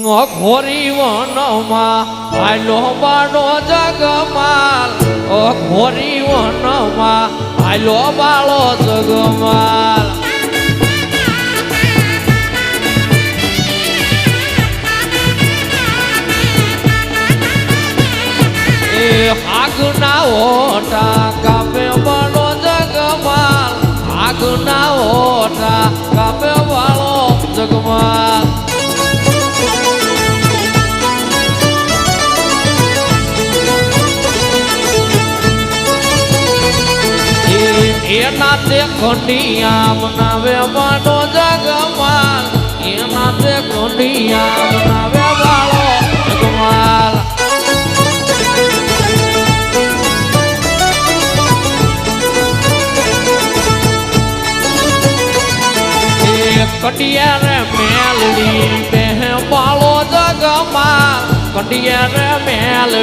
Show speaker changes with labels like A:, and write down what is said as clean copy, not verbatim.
A: ઘોરી વનમાં આયલો બાળો જગમાલ ઘોરી વનમાં આયલો બાળો જગમાલ એ આગના ઓટા કાપે બાળો જગમાલ આગના ઓટા કાપે બાળો જગમાલ એના તે ખંડિયા બનાવે બાળો જગમાલ એના તે ખંડિયા બનાવે બાળો જગમાલ કડિયા રે મેલડી બે બાળો જગમાલ કડિયા રે મેલડી